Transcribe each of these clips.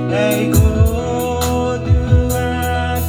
Hey, go do I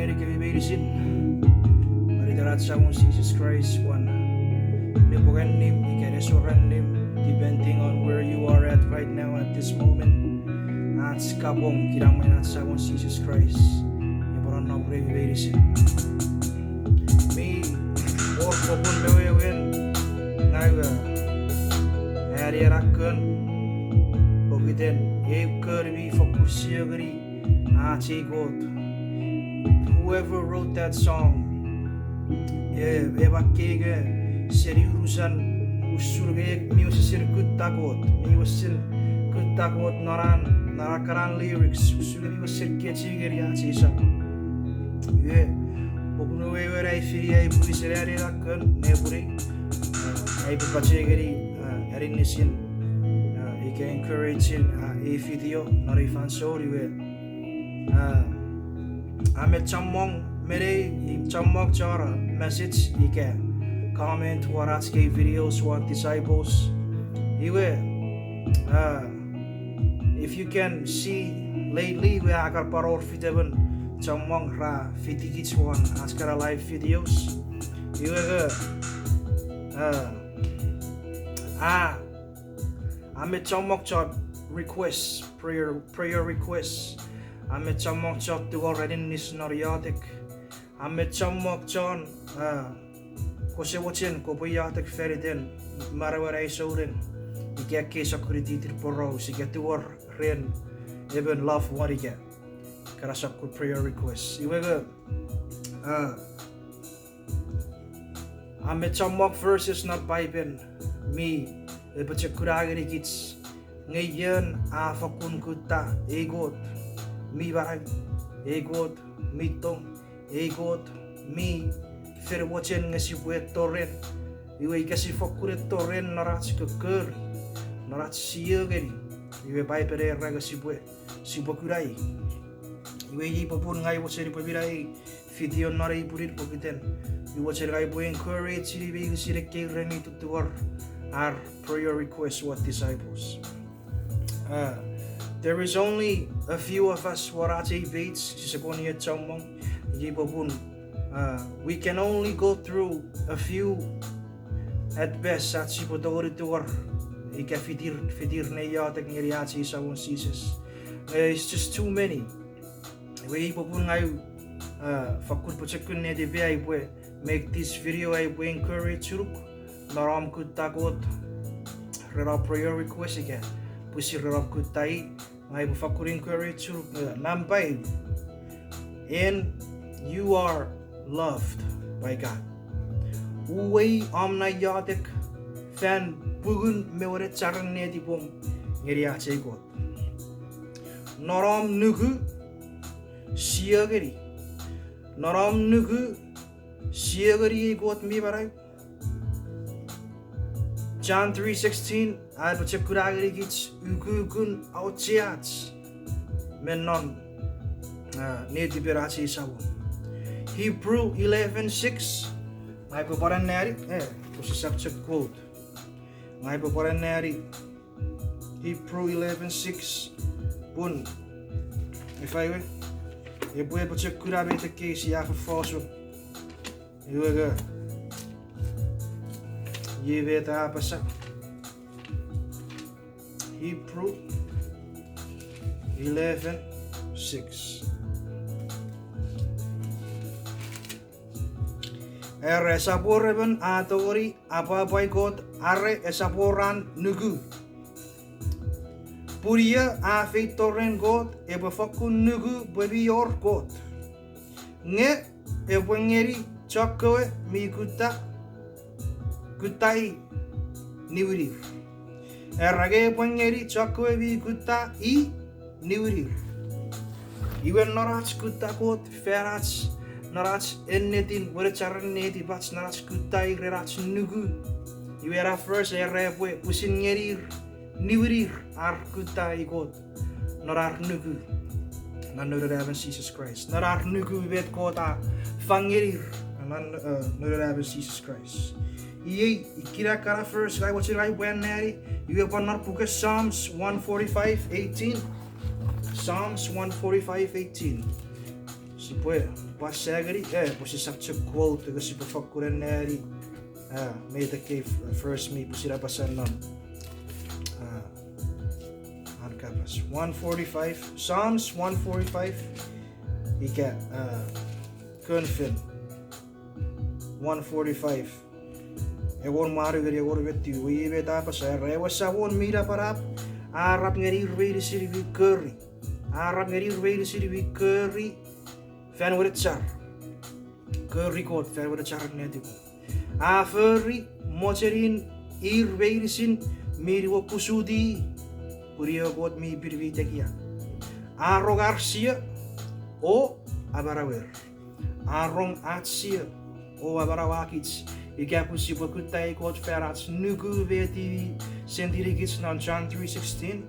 Eric Vivisin. Maritaratsawon Jesus Christ one. Nipoganim, ikaresoranim, depending on where you are at right now at this moment. At kabong kirang manatsawan Jesus Christ. Ibaran na Vivisin. Me, or popon mewewen, ngaga. Hari rakun, bogiten, evkervi fokusiyagri, God. Whoever wrote that song, evakege, seriusan, usurge, miusir kutta God, miusil kutta God narakaran lyrics, usurge miusir kechigeri achisa. Ye, popunu wewerai firi ay buiseri rakun, neburi, ay bupachegeri, erinisin, ike encouraging a video, not a fan sorry we. Ame chamong mere chamong chara message ike comment waratske videos what disciples iwe if you can see lately we agar paror fiteven chamong ra fitigits one askara live videos iwe ame chamong chart requests prayer requests. Ame chamok chok tu already nis nariotic. Ame chamok chon kose watchin ko boyatic feriden marawara soden. Ike case security triporo si get to war ren even love what ike. Karasak ku prayer requests. Iwega ame chamok verses not Bible me ebache kuragiri kits ngayon afakun kuta egot mi barag egot mitong egot mi ferwochen nga si buet torren iwe kasi fokure torren narats keker narats siegeri iwe bai pere raga si buet si bokurai iwe yi popun ngai wocheri pabirai video nari purit popiten iwe wocheri ngai bu encourage si bi si reke remi tutuar our prayer requests what disciples. There is only a few of us warate baits sisagonia chamong yibabun. We can only go through a few at best at sipodori tour. Ika fitir neyatek ngiriachi sawon Jesus. It's just too many. We yibabun ngayu fakut pachakun ne debe ay make this video ay encourage churuk naram kutakot rera prayer request again. Pusi rera kutai may fakurin courage nampay and you are loved by God. Uway amnayatik fan bugun wenecharen netipom ngiriache God. Noram nugu siagari. Noram nugu siagari God mi baray. John 3:16 ay bachep kuragari gits ukukun outchiats menon netiperachi sawon. Hebrew 11:6 ay paparan nari kusi subject quote ay paparan nari Hebrew 11:6 pun if I were ibu bachep kurabe te case ya foso iwaga Yeveta apa Hebrew 11:6. Ere saporeven atori apa God are esaporan nugu. Puria a feitoren God ebe fakun nugu bebi yor God. Nge ebwengeri chakwe mi kutai niwirir. Erage pangeri chakwe vi kutta I niwirir. Iwen narach kutta kot ferach narach ennetin wenecharen netipats narach kutai rerach nugu. Iwera first erepwe pusin ngerir niwirir ar kutai kot narar nugu. Nanureraven Jesus Christ. Narar nugu vet kota fangerir nan nureraven Jesus Christ. Iye ikira kara first guy what's it like when nari you have not book Psalms 145:18. Psalms 145:18. si pue pasagari pusi sakche quote kasi pafakuren neri may the cave first me pusi rapasan non kapas 145 Psalms 145 ika confirm 145 ewon mari gari ewon vetti wi beta pas rewa sawon mira parap arab ngari rwei siri vi curry arab ngari rwei siri vi curry fan with char curry kot fan with char neti a furry mocherin irwei sin miri wo kusudi Purio God mi birvite kia. Arro Garcia o Abarawer. Arrong Atsia o Abarawakits. Ikapusi Bakutai God Ferats Nugu Veti Sendirigits non John 3:16.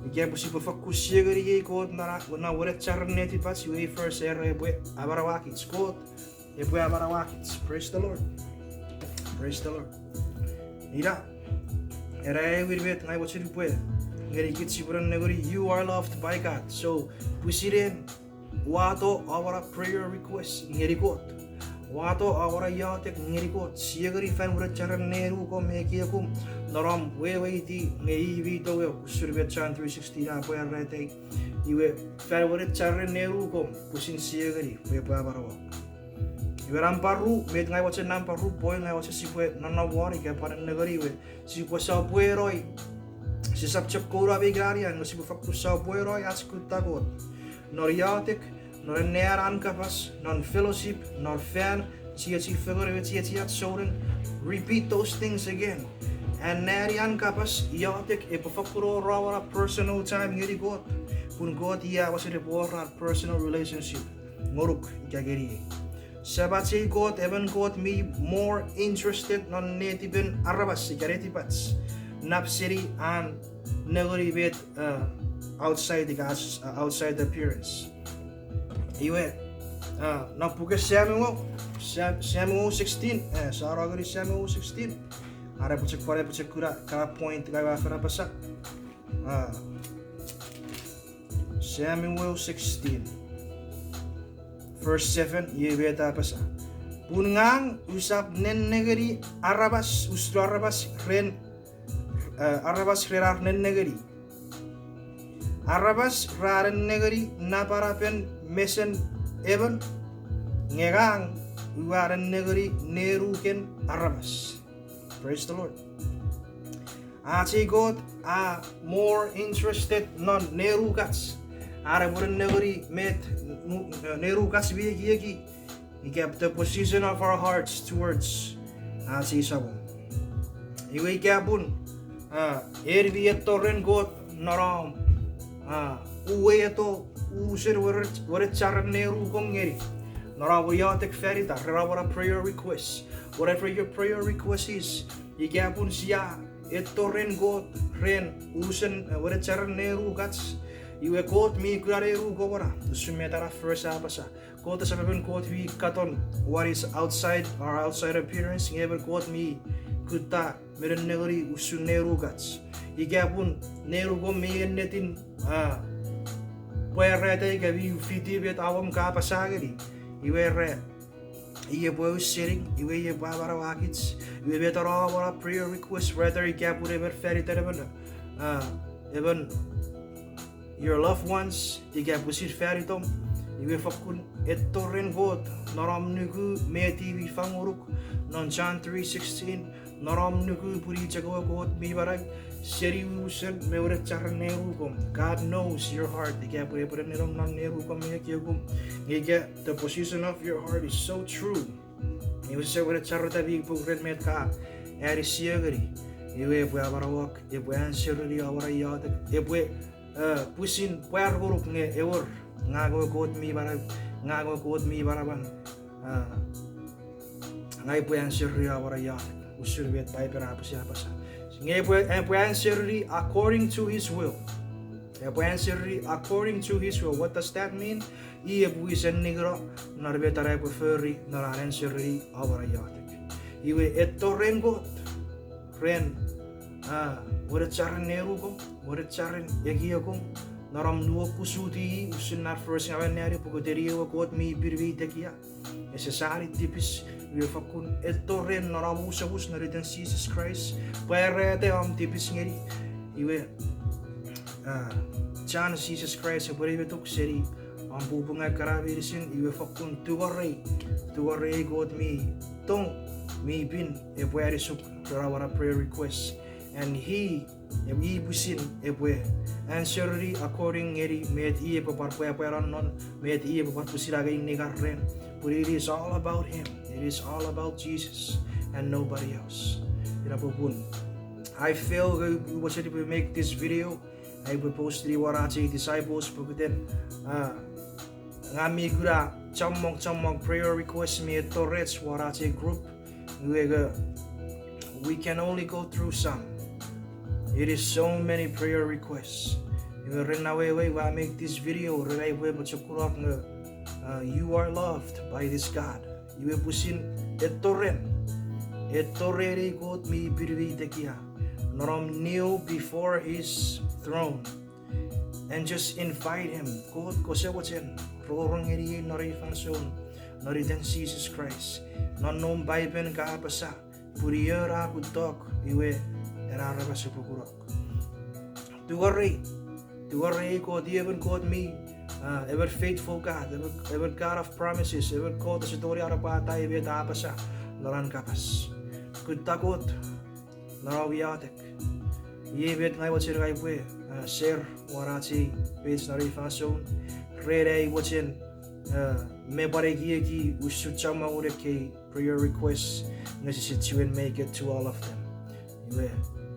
Ikapusi Bafakusigari God na Wret Charneti Pats you first Erebwe Abarawakits God. Ebwe Abarawakits. Praise the Lord. Praise the Lord. Ira. Era wirvet ngai wachiri pue. You are loved by God. So we see then wato our prayer request ngerikot. Wato our yatek ngerikot. Siagari fan wrecharan neru ko mekiakum noram weweiti ngeivi to surbet John 3:16 apo yarrete. Iwe fan wrecharan neru ko pusin siagari we babarawa. Iwe ramparu met ngai wacha namparu boy ngai wacha sipue nanawari ka paran negari we sipue sa pueroi si sapchap kura begarian no si bufakku sa pueroi at kutta god nor yatek nor nearan kapas non fellowship nor fan si figure with si at soren repeat those things again and narian kapas yatek e bufakuro rawara personal time ngiri god pun god ya was it a personal relationship ngoruk ikageri Sabatsi God, even God me more interested non netipin arabas sigareti pats napsiri and negori bit outside the gas outside the appearance. Iwe napuke Samuel 16 saragari Samuel 16 are pucek kura kara point gawa fara pasak Samuel 16 Verse 7, ye beta pasa. Pungang usap nen negeri arabas usro arabas ren nen negeri. Arabas raren negeri naparapen mesen even ngegang uaren negeri neruken arabas. Praise the Lord. Achi God are more interested non nerukats. Are buren negeri met neru kasbi yegi. He kept the position of our hearts towards si sabon. Iwe kapun erbi torren god naram uwe to usir weret char neru kongeri. Nara yatek ferita rawara prayer request. Whatever your prayer request is, he kapun siya torren god ren usen weret char neru gats. Iwe kot mi kurareru gora sumetara first abasa kot sababen kot we katon what is outside our outside appearance ngeber kot mi kutta meren negeri usun neru gats igapun neru go mi netin puerrete ke vi fiti bet awam ka pasageri iwe re iye boy sitting iwe ye babara wakits iwe betara wara prayer request rather igapun ever ferita even your loved ones, die gaan precies fertig om. Je wil fakun etoren god, naram nugu meti vi fanguruk, non John 3:16, naram nugu puri jago god mi barai, seri usen me ure charneru kom. God knows your heart. Die gaan pure nerom nan neru kom me kiogum. Je get the position of your heart is so true. Je wil se ure charta vi pugren met ka, is siegeri. Je wil barawak, je wil answerri awara je wil pusin puer huruf nge eur ngago god mi baraban ngai puan sirri awara ya usur bet pai pera apa siapa sa ngai puan sirri according to his will puan sirri according to his will. What does that mean? Ie puisen nigro narbetare preferri nararen sirri awara ya iwe ettoren god ren Wore charen neru kom, wore charen yagia kom, Naram nuo kusudi usun na first ngawen nari pugoteri wa kot mi birvi tekia. Necessary tipis we fakun etoren naram usabus na rin Jesus Christ. Pwede am tipis ngeri iwe John Jesus Christ sa pwede tuk seri ang bubungay karabirisin iwe fakun tuware god mi tong mi bin e pwede suk karawara prayer request and he e ibusin e pwede answerly according ngeri met iye paparpuyapayaran non met iye paparpusiragay negaren but it is all about him, it is all about Jesus and nobody else. I feel we was able to make this video. I will post the warachi disciples paguten ngami gura chamong prayer request me torrets warachi group we can only go through some. It is so many prayer requests. I make this video you are loved by this God. You pusin etorere god mi birvi tekia. Noram kneel before his throne and just invite him. God kosewachen rorong eri nori fanson nori den Jesus Christ. Nonom baiben ka apasa puriera kutok iwe erara kasupurok. Tuwari God even God me ever faithful God, ever God of promises, ever God sa tori arapata iwe tapasa noran kapas. Kutakot narawiatek. Yebet ngay watsin kay pwe share warati page na rifason rere watsin me baregi ki usuchama urek kay prayer requests nga si make it to all of them.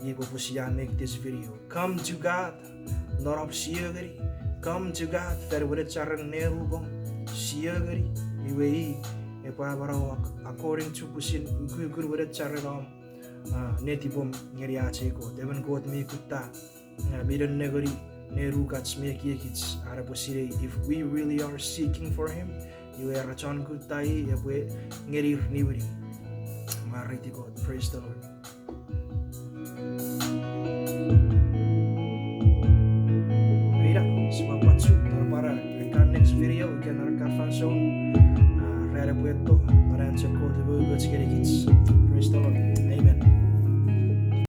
Yebo po siya make this video. Come to God, norap siyagari. Come to God, fer wenecharen nerubong siyagari. Iwe according to pusin gugur wenecharen netipom ngeri ache ko devan god mi kutta bidan negori neru kats me kiekits ara posire. If we really are seeking for him you are rachon kuttai ngeri niwri mariti God. Praise the Lord.